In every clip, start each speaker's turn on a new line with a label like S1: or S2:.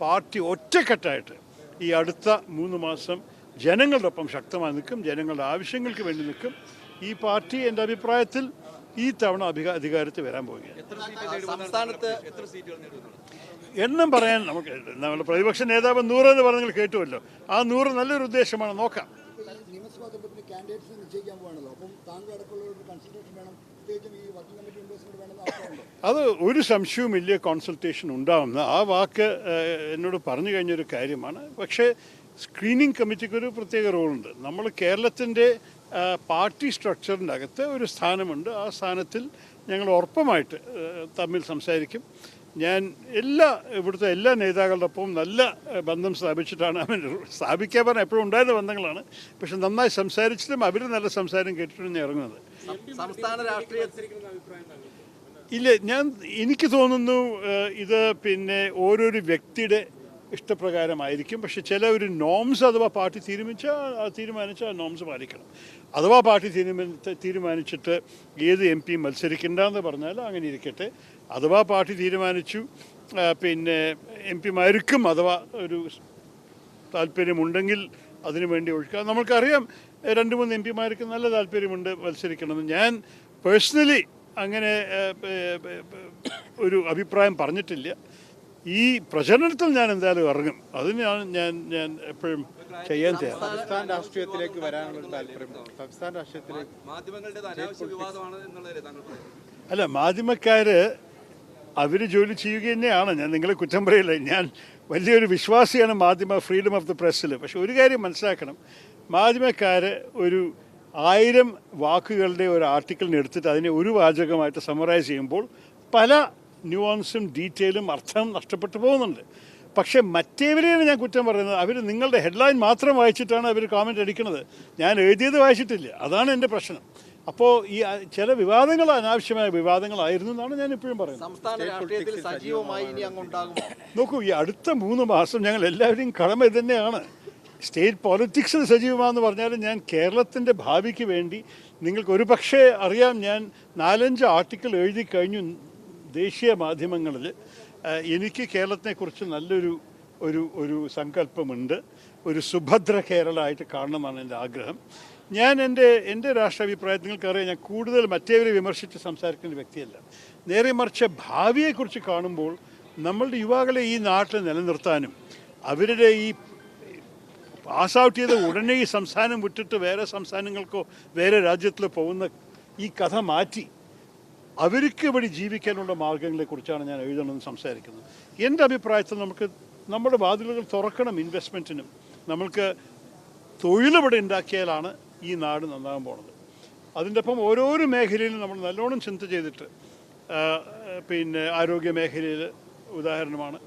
S1: Party ഒറ്റക്കെട്ടായിട്ട് ഈ അടുത്ത 3 മാസം ജനങ്ങളുടെ ഒപ്പം ശക്തമായി നിൽക്കും, ജനങ്ങളുടെ ആവശ്യങ്ങൾക്ക് വേണ്ടി നിൽക്കും. ഈ പാർട്ടി എൻ്റെ അഭിപ്രായത്തിൽ ഈ തവണ അധികാരത്തിൽ വരാൻ പോവുകയാണ്. എണ്ണം പറയാൻ നമുക്ക് നമ്മുടെ പ്രതിപക്ഷ നേതാവ് 100 എന്ന് പറഞ്ഞാൽ കേട്ടുമല്ലോ. ആ 100 നല്ലൊരു ഉദ്ദേശമാണ്, നോക്കാം. അത് ഒരു സംശയവുമില്ല, കോൺസൾട്ടേഷൻ ഉണ്ടാവുന്ന ആ വാക്ക് എന്നോട് പറഞ്ഞു കഴിഞ്ഞൊരു കാര്യമാണ്. പക്ഷേ സ്ക്രീനിങ് കമ്മിറ്റിക്ക് ഒരു പ്രത്യേക റോളുണ്ട്. നമ്മൾ കേരളത്തിൻ്റെ പാർട്ടി സ്ട്രക്ചറിൻ്റെ അകത്ത് ഒരു സ്ഥാനമുണ്ട്. ആ സ്ഥാനത്തിൽ ഞങ്ങൾ ഉറപ്പമായിട്ട് തമ്മിൽ സംസാരിക്കും. ഞാൻ ഇവിടുത്തെ എല്ലാ നേതാക്കളുടെ ഒപ്പം നല്ല ബന്ധം സ്ഥാപിച്ചിട്ടാണ്. സ്ഥാപിക്കാൻ പറഞ്ഞാൽ എപ്പോഴും ഉണ്ടായിരുന്ന ബന്ധങ്ങളാണ്. പക്ഷെ നന്നായി സംസാരിച്ചിട്ടും അവർ നല്ല സംസാരം കേട്ടിട്ടും ഞാൻ ഇറങ്ങുന്നത്.
S2: സംസ്ഥാന രാഷ്ട്രീയ
S1: ഇല്ല, എനിക്ക് തോന്നുന്നു ഇത് പിന്നെ ഓരോരു വ്യക്തിയുടെ ഇഷ്ടപ്രകാരമായിരിക്കും. പക്ഷെ ചില ഒരു നോംസ് അഥവാ പാർട്ടി തീരുമാനിച്ചാൽ ആ നോംസ് പാലിക്കണം. അഥവാ പാർട്ടി തീരുമാനിച്ചിട്ട് ഏത് MP മത്സരിക്കണ്ടെന്ന് പറഞ്ഞാൽ അങ്ങനെ ഇരിക്കട്ടെ. അഥവാ പാർട്ടി തീരുമാനിച്ചു പിന്നെ MP മാർക്കും അഥവാ ഒരു താല്പര്യമുണ്ടെങ്കിൽ അതിനു വേണ്ടി ഒഴുക്കുക. നമ്മൾക്കറിയാം 2-3 MP മാർക്ക് നല്ല താല്പര്യമുണ്ട് മത്സരിക്കണമെന്ന്. ഞാൻ പേഴ്സണലി അങ്ങനെ ഒരു അഭിപ്രായം പറഞ്ഞിട്ടില്ല. ഈ പ്രചരണത്തിൽ ഞാൻ എന്തായാലും ഇറങ്ങും. അതിനാണ് ഞാൻ എപ്പോഴും ചെയ്യാൻ തയ്യാറ്.
S3: സംസ്ഥാന രാഷ്ട്രീയത്തിലേക്ക് വരാനുള്ള താല്പര്യം സംസ്ഥാന രാഷ്ട്രീയത്തിലേക്ക്
S1: അല്ല, മാധ്യമക്കാർ അവർ ജോലി ചെയ്യുക തന്നെയാണ്. ഞാൻ നിങ്ങളെ കുറ്റം പറയില്ല. ഞാൻ വലിയൊരു വിശ്വാസിയാണ് ഫ്രീഡം ഓഫ് ദി പ്രസ്സിൽ. പക്ഷെ ഒരു കാര്യം മനസ്സിലാക്കണം, മാധ്യമക്കാർ ഒരു 1000 വാക്കുകളുടെ ഒരു ആർട്ടിക്കിളിന് എടുത്തിട്ട് അതിനെ ഒരു വാചകമായിട്ട് സമറൈസ് ചെയ്യുമ്പോൾ പല ന്യൂവാൻസും ഡീറ്റെയിലും അർത്ഥം നഷ്ടപ്പെട്ടു പോകുന്നുണ്ട്. പക്ഷേ മറ്റേവരെയാണ് ഞാൻ കുറ്റം പറയുന്നത്. അവർ നിങ്ങളുടെ ഹെഡ്ലൈൻ മാത്രം വായിച്ചിട്ടാണ് അവർ കോമൻറ്റ് അടിക്കുന്നത്. ഞാൻ എഴുതിയത് വായിച്ചിട്ടില്ല. അതാണ് എൻ്റെ പ്രശ്നം. അപ്പോൾ ഈ ചില വിവാദങ്ങൾ അനാവശ്യമായ വിവാദങ്ങളായിരുന്നു എന്നാണ് ഞാൻ ഇപ്പോഴും പറയുന്നത്. നോക്കൂ, ഈ അടുത്ത 3 മാസം ഞങ്ങൾ എല്ലാവരെയും കടമ ഇത് തന്നെയാണ്. സ്റ്റേറ്റ് പോളിറ്റിക്സിൽ സജീവമാണെന്ന് പറഞ്ഞാലും ഞാൻ കേരളത്തിൻ്റെ ഭാവിക്ക് വേണ്ടി നിങ്ങൾക്ക് ഒരു പക്ഷേ അറിയാം, ഞാൻ 4-5 ആർട്ടിക്കിൾ എഴുതി കഴിഞ്ഞു ദേശീയ മാധ്യമങ്ങളിൽ. എനിക്ക് കേരളത്തെക്കുറിച്ച് നല്ലൊരു സങ്കല്പമുണ്ട്. ഒരു സുഭദ്ര കേരളമായിട്ട് കാണണമെന്നാണ് എൻ്റെ ആഗ്രഹം. ഞാൻ എൻ്റെ രാഷ്ട്രീയാഭിപ്രായത്തിൽ നിങ്ങൾക്കറിയാം, ഞാൻ കൂടുതൽ മറ്റേവരെ വിമർശിച്ച് സംസാരിക്കുന്ന വ്യക്തിയല്ല. നേരെ മറിച്ച് ഭാവിയെക്കുറിച്ച് കാണുമ്പോൾ നമ്മളുടെ യുവാക്കളെ ഈ നാട്ടിൽ നിലനിർത്താനും അവരുടെ ഈ പാസ് ഔട്ട് ചെയ്ത ഉടനെ ഈ സംസ്ഥാനം വിട്ടിട്ട് വേറെ സംസ്ഥാനങ്ങൾക്കോ വേറെ രാജ്യത്തിലോ പോകുന്ന ഈ കഥ മാറ്റി അവർക്ക് ഇവിടെ ജീവിക്കാനുള്ള മാർഗങ്ങളെക്കുറിച്ചാണ് ഞാൻ എഴുതണമെന്ന് സംസാരിക്കുന്നത്. എൻ്റെ അഭിപ്രായത്തിൽ നമ്മുടെ വാതിലുകൾ തുറക്കണം ഇൻവെസ്റ്റ്മെൻറ്റിനും. നമ്മൾക്ക് തൊഴിലിവിടെ ഉണ്ടാക്കിയാലാണ് ഈ നാട് നന്നാകാൻ പോണത്. അതിൻ്റെ ഒപ്പം ഓരോരോ മേഖലയിലും നമ്മൾ നല്ലോണം ചിന്ത ചെയ്തിട്ട് പിന്നെ ആരോഗ്യ മേഖലയിൽ ഉദാഹരണമാണ്,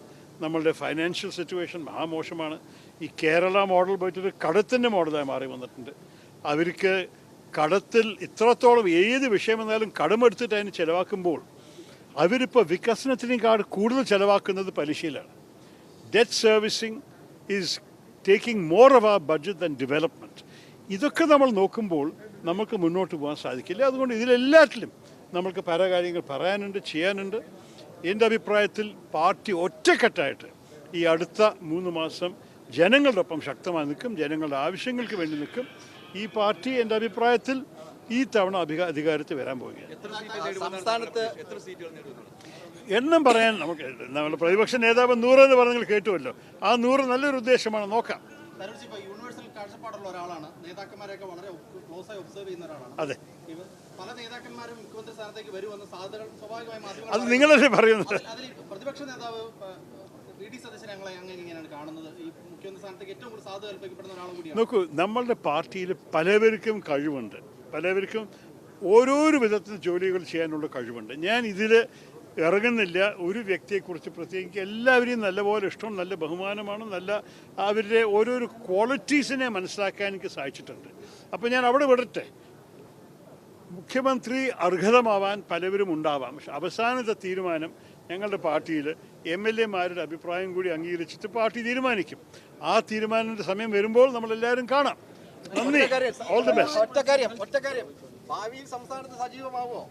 S1: നമ്മളുടെ ഫൈനാൻഷ്യൽ സിറ്റുവേഷൻ മഹാമോശമാണ്. ഈ കേരള മോഡൽ പോയിട്ടൊരു കടത്തിൻ്റെ മോഡലായി മാറി വന്നിട്ടുണ്ട്. അവർക്ക് കടത്തിൽ ഇത്രത്തോളം ഏത് വിഷയം വന്നാലും കടമെടുത്തിട്ട് അതിന് ചിലവാക്കുമ്പോൾ അവരിപ്പോൾ വികസനത്തിനേക്കാൾ കൂടുതൽ ചിലവാക്കുന്നത് പലിശയിലാണ്. Debt servicing is taking more of our budget than development. ഇതൊക്കെ നമ്മൾ നോക്കുമ്പോൾ നമുക്ക് മുന്നോട്ട് പോകാൻ സാധിക്കില്ല. അതുകൊണ്ട് ഇതിലെല്ലാറ്റിലും നമ്മൾക്ക് പല കാര്യങ്ങൾ പറയാനുണ്ട്, ചെയ്യാനുണ്ട്. എൻ്റെ അഭിപ്രായത്തിൽ പാർട്ടി ഒറ്റക്കെട്ടായിട്ട് ഈ അടുത്ത 3 മാസം ജനങ്ങളുടെ ഒപ്പം ശക്തമായി നിൽക്കും, ജനങ്ങളുടെ ആവശ്യങ്ങൾക്ക് വേണ്ടി നിൽക്കും. ഈ പാർട്ടി എൻ്റെ അഭിപ്രായത്തിൽ ഈ തവണ അധികാരത്തിൽ വരാൻ പോവുകയാണ്. എണ്ണം പറയാൻ നമുക്ക് നമ്മുടെ പ്രതിപക്ഷ നേതാവ് 100 എന്ന് പറഞ്ഞാൽ കേട്ടുമല്ലോ. ആ 100 നല്ലൊരു ഉദ്ദേശമാണ്, നോക്കാം. അതെ, അത് നിങ്ങളല്ലേ പറയുന്നത്. നോക്കൂ, നമ്മളുടെ പാർട്ടിയിൽ പലവർക്കും കഴിവുണ്ട്, പലവർക്കും ഓരോരോ വിധത്തിൽ ജോലികൾ ചെയ്യാനുള്ള കഴിവുണ്ട്. ഞാൻ ഇതിൽ ഇറങ്ങുന്നില്ല. ഒരു വ്യക്തിയെക്കുറിച്ച് പ്രത്യേകിച്ച് എല്ലാവരെയും നല്ലപോലെ ഇഷ്ടം, നല്ല ബഹുമാനമാണ്, നല്ല അവരുടെ ഓരോരോ ക്വാളിറ്റീസിനെ മനസ്സിലാക്കാൻ എനിക്ക് സാധിച്ചിട്ടുണ്ട്. അപ്പോൾ ഞാൻ അവിടെ വിടട്ടെ. മുഖ്യമന്ത്രി അർഹതമാവാൻ പലവരും ഉണ്ടാവാം. പക്ഷെ അവസാനത്തെ തീരുമാനം ഞങ്ങളുടെ പാർട്ടിയിൽ MLA-മാരുടെ അഭിപ്രായം കൂടി അംഗീകരിച്ചിട്ട് പാർട്ടി തീരുമാനിക്കും. ആ തീരുമാനത്തിൻ്റെ സമയം വരുമ്പോൾ നമ്മളെല്ലാവരും കാണാം. നന്ദി, ഓൾ ദി ബെസ്റ്റ്.
S2: ഭാവിയിൽ സംസ്ഥാനത്ത് സജീവമാവോ?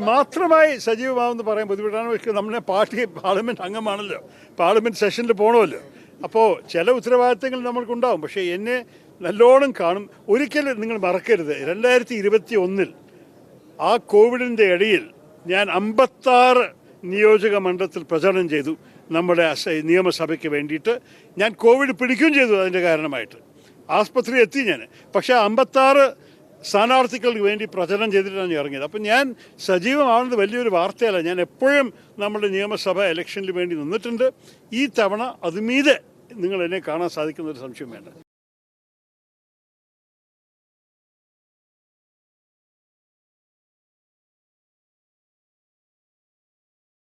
S1: മാത്രമായി സജീവമാവെന്ന് പറയാൻ ബുദ്ധിമുട്ടാണ്. പക്ഷേ നമ്മുടെ പാർട്ടി പാർലമെൻറ്റ് അംഗമാണല്ലോ, പാർലമെൻറ്റ് സെഷനിൽ പോകണമല്ലോ. അപ്പോൾ ചില ഉത്തരവാദിത്തങ്ങൾ നമ്മൾക്കുണ്ടാവും. പക്ഷേ എന്നെ നല്ലോണം കാണും. ഒരിക്കലും നിങ്ങൾ മറക്കരുത്, 2021 ആ കോവിഡിൻ്റെ ഇടയിൽ ഞാൻ 56 നിയോജക മണ്ഡലത്തിൽ പ്രചരണം ചെയ്തു നമ്മുടെ നിയമസഭയ്ക്ക് വേണ്ടിയിട്ട്. ഞാൻ കോവിഡ് പിടിക്കുകയും ചെയ്തു അതിൻ്റെ കാരണമായിട്ട്. ആസ്പത്രി എത്തി ഞാൻ. പക്ഷേ 56 സ്ഥാനാർത്ഥികൾക്ക് വേണ്ടി പ്രചരണം ചെയ്തിട്ടാണ് ഇറങ്ങിയത്. അപ്പം ഞാൻ സജീവമാവുന്നത് വലിയൊരു വാർത്തയല്ല. ഞാൻ എപ്പോഴും നമ്മുടെ നിയമസഭ ഇലക്ഷനിൽ വേണ്ടി നിന്നിട്ടുണ്ട്. ഈ തവണ അതുമീതെ നിങ്ങൾ എന്നെ കാണാൻ സാധിക്കുന്നൊരു സംശയം വേണ്ട.